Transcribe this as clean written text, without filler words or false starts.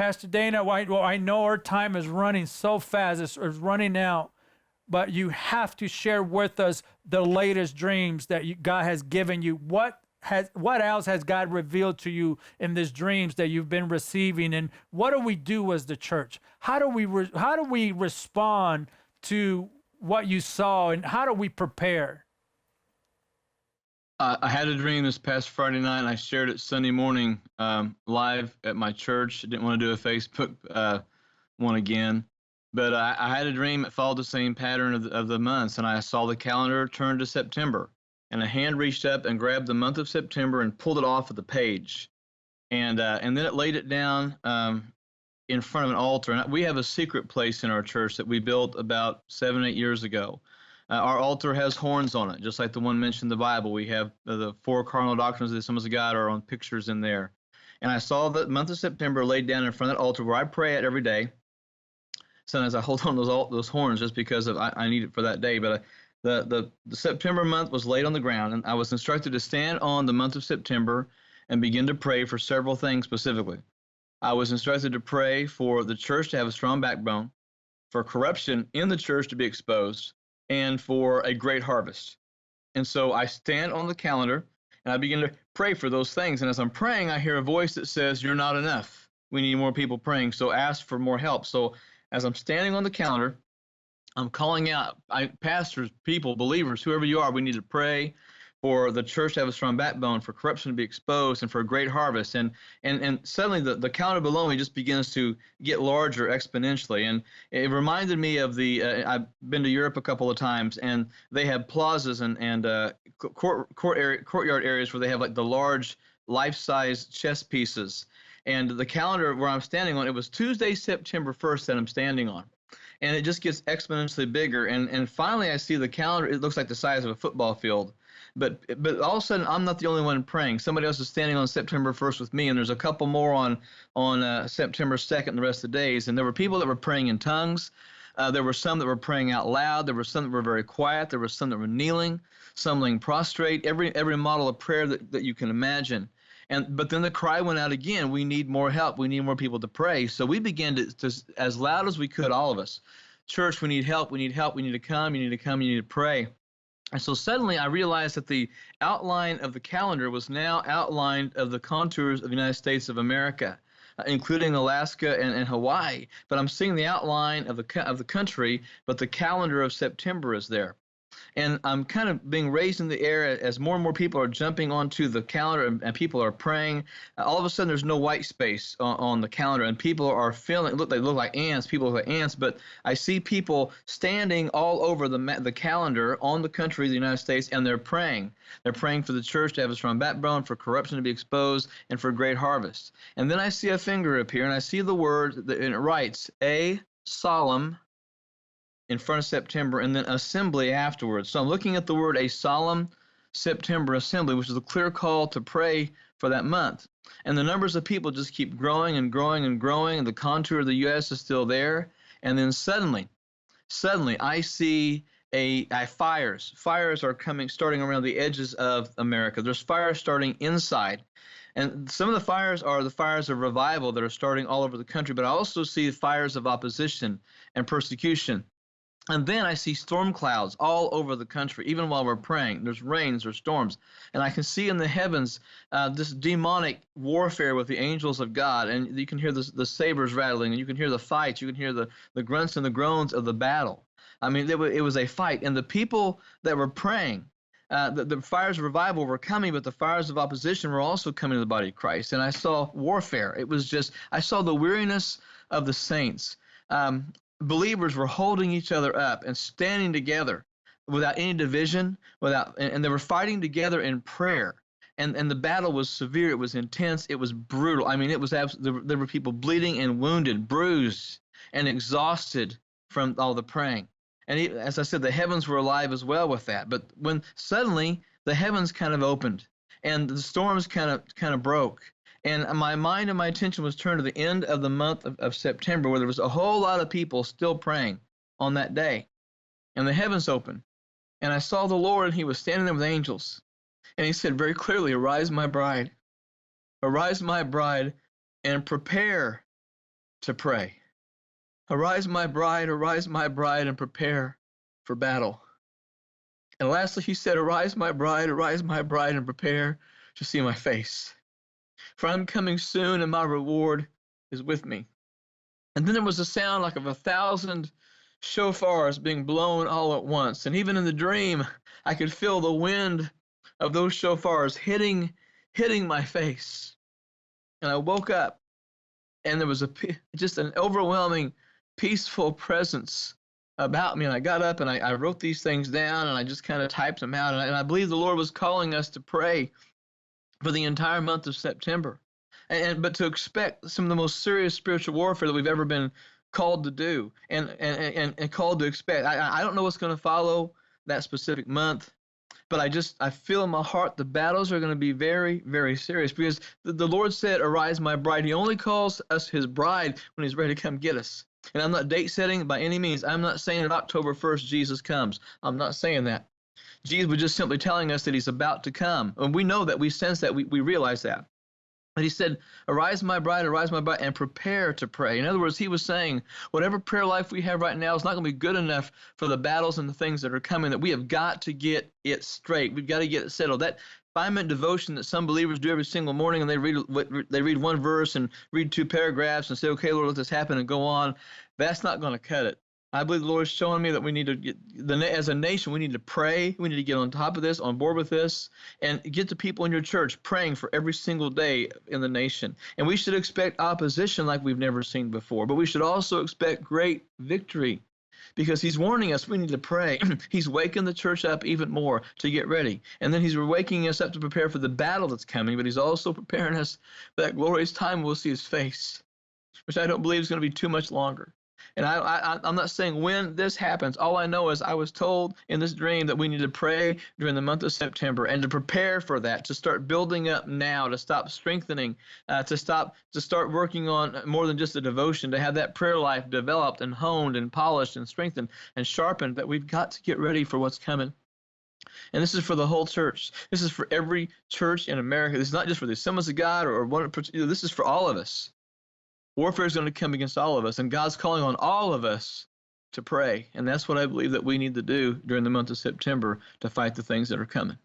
Pastor Dana, well, I know our time is running so fast, it's running out, but you have to share with us the latest dreams that God has given you. What else has God revealed to you in these dreams that you've been receiving, and what do we do as the church? How do we respond to what you saw, and how do we prepare? I had a dream this past Friday night, and I shared it Sunday morning live at my church. I didn't want to do a Facebook one again, but I had a dream that followed the same pattern of the months, and I saw the calendar turn to September, and a hand reached up and grabbed the month of September and pulled it off of the page, and then it laid it down in front of an altar. And we have a secret place in our church that we built about 7-8 years ago. Our altar has horns on it, just like the one mentioned in the Bible. We have the 4 cardinal doctrines of the Assemblies of God are on pictures in there. And I saw the month of September laid down in front of that altar where I pray at every day. Sometimes I hold on those horns just because I need it for that day. But the September month was laid on the ground, and I was instructed to stand on the month of September and begin to pray for several things specifically. I was instructed to pray for the church to have a strong backbone, for corruption in the church to be exposed, and for a great harvest. And so I stand on the calendar and I begin to pray for those things. And as I'm praying, I hear a voice that says, "You're not enough. We need more people praying, so ask for more help." So as I'm standing on the calendar, I'm calling out, pastors, people, believers, whoever you are, we need to pray for the church to have a strong backbone, for corruption to be exposed, and for a great harvest. And suddenly the calendar below me just begins to get larger exponentially. And it reminded me of I've been to Europe a couple of times, and they have plazas and courtyard areas where they have like the large life-size chess pieces. And the calendar where I'm standing on, it was Tuesday, September 1st that I'm standing on. And it just gets exponentially bigger. And finally I see the calendar, it looks like the size of a football field. But all of a sudden, I'm not the only one praying. Somebody else is standing on September 1st with me, and there's a couple more on September 2nd and the rest of the days. And there were people that were praying in tongues. There were some that were praying out loud. There were some that were very quiet. There were some that were kneeling, some laying prostrate, every model of prayer that you can imagine. But then the cry went out again, we need more help. We need more people to pray. So we began to as loud as we could, all of us, "Church, we need help. We need help. We need to come. You need to come. You need to pray." And so suddenly I realized that the outline of the calendar was now outlined of the contours of the United States of America, including Alaska and Hawaii. But I'm seeing the outline of the country, but the calendar of September is there. And I'm kind of being raised in the air as more and more people are jumping onto the calendar and people are praying. All of a sudden, there's no white space on the calendar, and people are feeling, they look like ants. People look like ants, but I see people standing all over the calendar on the country of the United States, and they're praying. They're praying for the church to have a strong backbone, for corruption to be exposed, and for great harvest. And then I see a finger appear, and I see the word, and it writes, "A solemn," in front of September, and then assembly afterwards. So I'm looking at the word "a solemn September assembly," which is a clear call to pray for that month. And the numbers of people just keep growing and growing and growing, and the contour of the U.S. is still there. And then suddenly I see fires. Fires are starting around the edges of America. There's fires starting inside. And some of the fires are the fires of revival that are starting all over the country, but I also see fires of opposition and persecution. And then I see storm clouds all over the country, even while we're praying. There's rains, there's storms. And I can see in the heavens this demonic warfare with the angels of God. And you can hear the sabers rattling, and you can hear the fights. You can hear the grunts and the groans of the battle. I mean, it was a fight. And the people that were praying, the fires of revival were coming, but the fires of opposition were also coming to the body of Christ. And I saw warfare. I saw the weariness of the saints. Believers were holding each other up and standing together without any division, and they were fighting together in prayer. And the battle was severe. It was intense. It was brutal. I mean, there were people bleeding and wounded, bruised and exhausted from all the praying. And as I said, the heavens were alive as well with that. But when suddenly the heavens kind of opened and the storms kind of broke, and my mind and my attention was turned to the end of the month of September, where there was a whole lot of people still praying on that day. And the heavens opened. And I saw the Lord, and he was standing there with angels. And he said very clearly, "Arise, my bride. Arise, my bride, and prepare to pray. Arise, my bride, and prepare for battle. And lastly, he said, arise, my bride, and prepare to see my face. For I'm coming soon, and my reward is with me. And then there was a sound like of 1,000 shofars being blown all at once. And even in the dream, I could feel the wind of those shofars hitting my face. And I woke up, and there was just an overwhelming, peaceful presence about me. And I got up and I wrote these things down, and I just kind of typed them out. And I believe the Lord was calling us to pray for the entire month of September. But to expect some of the most serious spiritual warfare that we've ever been called to do and called to expect. I don't know what's going to follow that specific month, but I feel in my heart the battles are going to be very, very serious, because the Lord said, arise, my bride. He only calls us his bride when he's ready to come get us. And I'm not date setting by any means. I'm not saying that October 1st Jesus comes. I'm not saying that. Jesus was just simply telling us that he's about to come. And we know that, we sense that, we realize that. And he said, arise, my bride, and prepare to pray. In other words, he was saying, whatever prayer life we have right now is not going to be good enough for the battles and the things that are coming, that we have got to get it straight. We've got to get it settled. That 5-minute devotion that some believers do every single morning, and they read one verse and read 2 paragraphs and say, okay, Lord, let this happen, and go on, that's not going to cut it. I believe the Lord is showing me that we need to get, as a nation, we need to pray. We need to get on top of this, on board with this, and get the people in your church praying for every single day in the nation. And we should expect opposition like we've never seen before, but we should also expect great victory, because he's warning us we need to pray. He's waking the church up even more to get ready. And then he's waking us up to prepare for the battle that's coming, but he's also preparing us for that glorious time we'll see his face, which I don't believe is going to be too much longer. And I'm not saying when this happens. All I know is I was told in this dream that we need to pray during the month of September, and to prepare for that, to start building up now, to stop strengthening, to start working on more than just a devotion, to have that prayer life developed and honed and polished and strengthened and sharpened, that we've got to get ready for what's coming. And this is for the whole church. This is for every church in America. This is not just for the Assemblies of God or one. This is for all of us. Warfare is going to come against all of us, and God's calling on all of us to pray. And that's what I believe that we need to do during the month of September to fight the things that are coming.